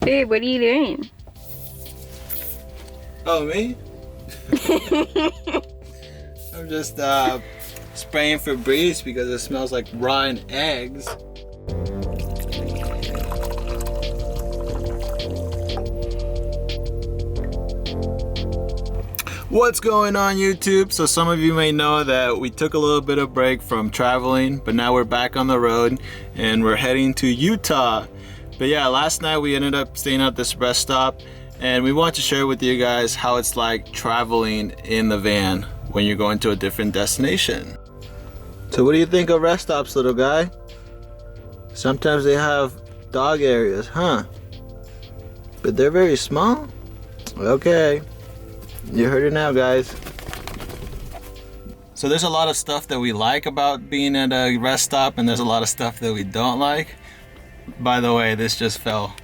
Babe, what are you doing? Oh, me? I'm just spraying Febreze because it smells like rotten eggs. What's going on, YouTube? So some of you may know that we took a little bit of break from traveling, but now we're back on the road and we're heading to Utah. But yeah, last night we ended up staying at this rest stop, and we want to share with you guys how it's like traveling in the van when you're going to a different destination. So what do you think of rest stops, little guy? Sometimes they have dog areas, huh? But they're very small? Okay. You heard it now, guys. So there's a lot of stuff that we like about being at a rest stop, and there's a lot of stuff that we don't like. By the way, this just fell.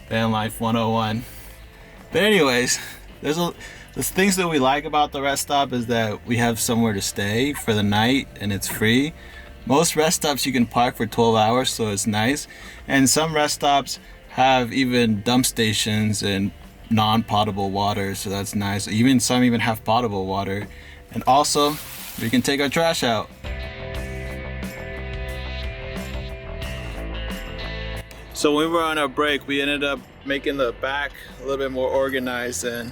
VanLife 101. But anyways, the things that we like about the rest stop is that we have somewhere to stay for the night and it's free. Most rest stops you can park for 12 hours, so it's nice. And some rest stops have even dump stations and non-potable water, so that's nice. Some even have potable water. And also, we can take our trash out. So when we were on our break, we ended up making the back a little bit more organized, and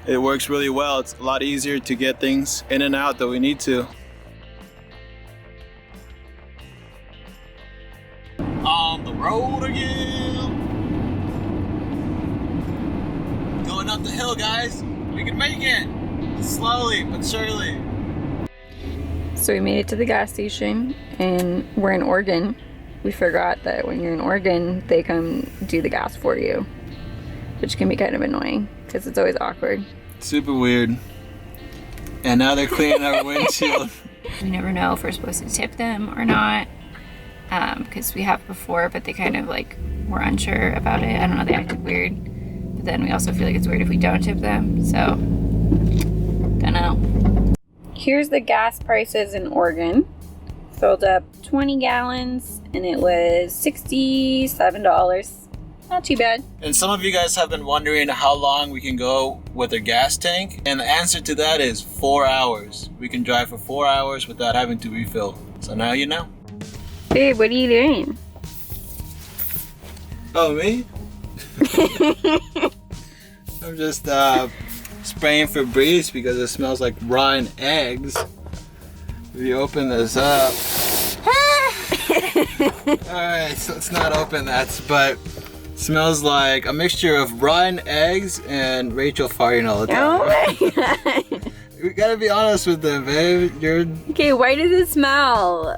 it works really well. It's a lot easier to get things in and out that we need to. On the road again. Going up the hill, guys. We can make it. Slowly but surely. So we made it to the gas station and we're in Oregon. We forgot that when you're in Oregon, they come do the gas for you, which can be kind of annoying because it's always awkward. Super weird. And now they're cleaning our windshield. We never know if we're supposed to tip them or not, because we have before, but they kind of like were unsure about it. I don't know, they acted weird. But then we also feel like it's weird if we don't tip them, so don't know. Here's the gas prices in Oregon. Filled up 20 gallons and it was $67. Not too bad. And some of you guys have been wondering how long we can go with a gas tank, and the answer to that is 4 hours. We can drive for 4 hours without having to refill. So now you know. Babe, what are you doing? Oh, me? I'm just spraying Febreze because it smells like rotten eggs. If you open this up. Alright, so let's not open that, but it smells like a mixture of rotten eggs and Rachel farting all the time. Oh my god. We gotta be honest with them, babe. Okay, why does it smell?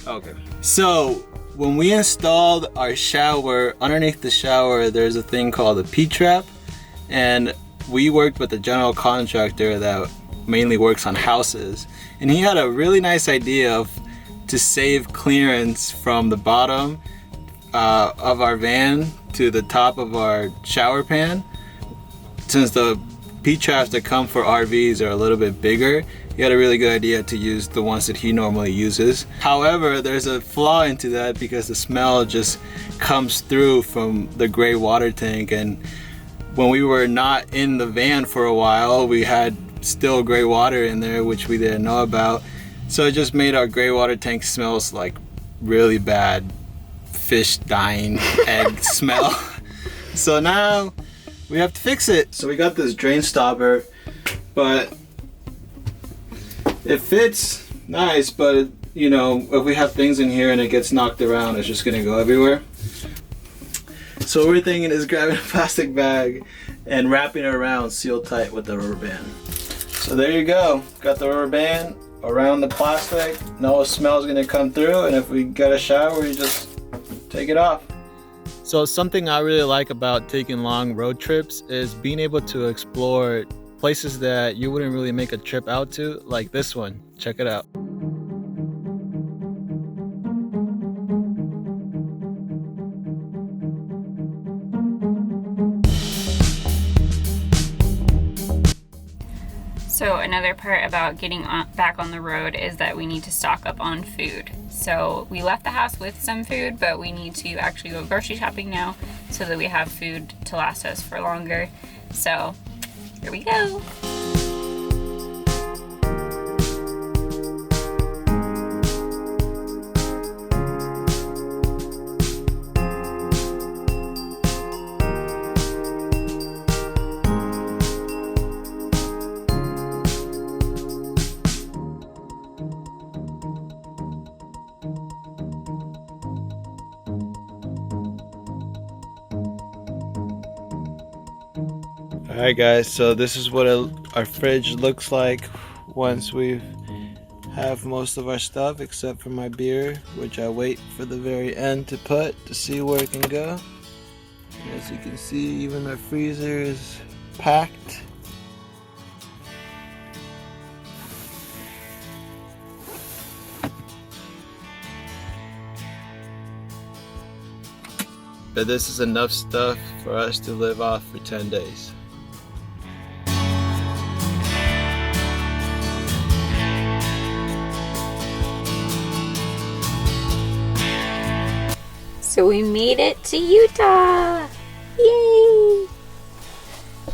Okay. So, when we installed our shower, underneath the shower, there's a thing called a P-trap. And we worked with a general contractor that mainly works on houses. And he had a really nice idea to save clearance from the bottom of our van to the top of our shower pan. Since the P-traps that come for RVs are a little bit bigger, he had a really good idea to use the ones that he normally uses. However, there's a flaw into that because the smell just comes through from the gray water tank, and when we were not in the van for a while, we had still gray water in there, which we didn't know about. So it just made our gray water tank smells like really bad fish dying egg smell. So now we have to fix it. So we got this drain stopper, but it fits nice, but you know, if we have things in here and it gets knocked around, it's just gonna go everywhere. So what we're thinking is grabbing a plastic bag and wrapping it around sealed tight with the rubber band. So there you go. Got the rubber band around the plastic. No smell is gonna come through, and if we get a shower, you just take it off. So something I really like about taking long road trips is being able to explore places that you wouldn't really make a trip out to, like this one. Check it out. So another part about getting back on the road is that we need to stock up on food. So we left the house with some food, but we need to actually go grocery shopping now so that we have food to last us for longer. So here we go. Alright guys, so this is what our fridge looks like once we have most of our stuff except for my beer, which I wait for the very end to put to see where it can go. As you can see, even our freezer is packed. But this is enough stuff for us to live off for 10 days. So we made it to Utah! Yay!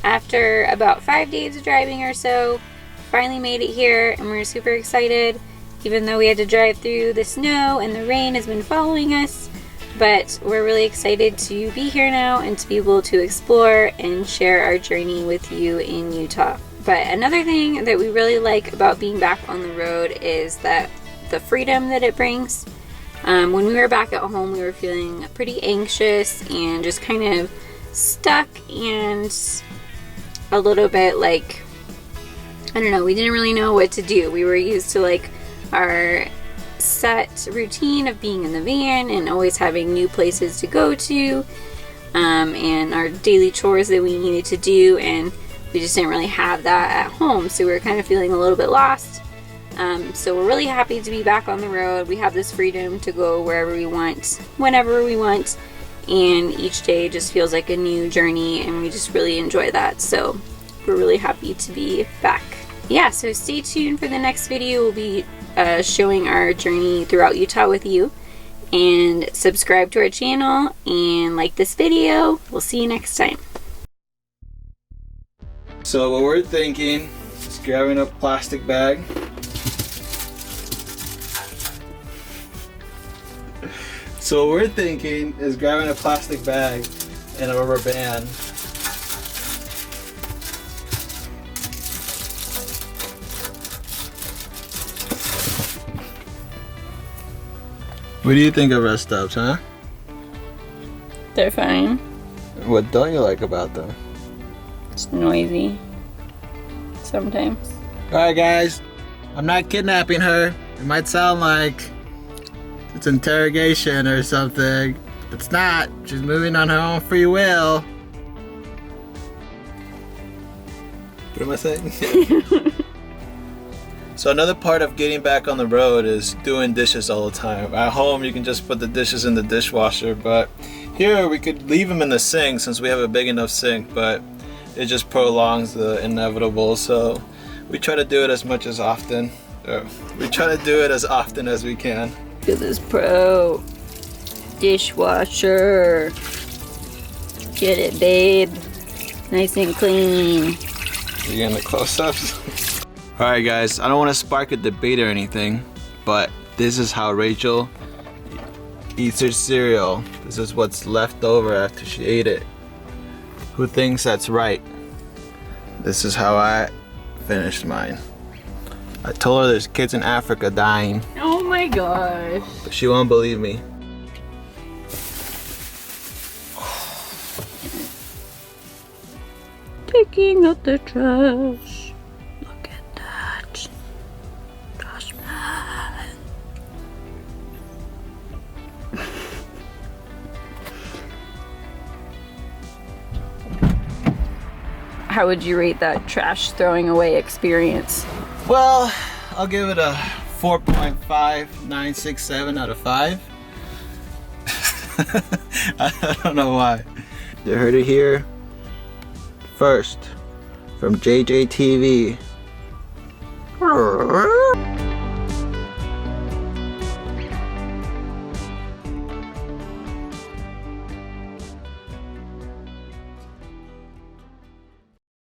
After about 5 days of driving or so, finally made it here and we're super excited, even though we had to drive through the snow and the rain has been following us. But we're really excited to be here now and to be able to explore and share our journey with you in Utah. But another thing that we really like about being back on the road is that the freedom that it brings. When we were back at home, we were feeling pretty anxious and just kind of stuck and a little bit like, I don't know, we didn't really know what to do. We were used to like our set routine of being in the van and always having new places to go to, and our daily chores that we needed to do, and we just didn't really have that at home, so we were kind of feeling a little bit lost. So we're really happy to be back on the road. We have this freedom to go wherever we want, whenever we want, and each day just feels like a new journey, and we just really enjoy that. So we're really happy to be back. Yeah, so stay tuned for the next video. We'll be showing our journey throughout Utah with you, and subscribe to our channel and like this video. We'll see you next time. So what we're thinking is grabbing a plastic bag. So what we're thinking is grabbing a plastic bag and a rubber band. What do you think of rest stops, huh? They're fine. What don't you like about them? It's noisy sometimes. Alright guys, I'm not kidnapping her. It might sound like it's interrogation or something. It's not. She's moving on her own free will. What am I saying? So another part of getting back on the road is doing dishes all the time. At home you can just put the dishes in the dishwasher, but here we could leave them in the sink since we have a big enough sink, but it just prolongs the inevitable, so we try to do it as much as often. We try to do it as often as we can. Look at this pro dishwasher. Get it, babe. Nice and clean. You getting the close-ups? Alright guys, I don't want to spark a debate or anything, but this is how Rachel eats her cereal. This is what's left over after she ate it. Who thinks that's right? This is how I finished mine. I told her there's kids in Africa dying. Oh my gosh. But she won't believe me. Picking up the trash. Look at that. Trash man. How would you rate that trash throwing away experience? Well, I'll give it a 4.5967 out of 5. I don't know why. You heard it here first from JJTV. Arr.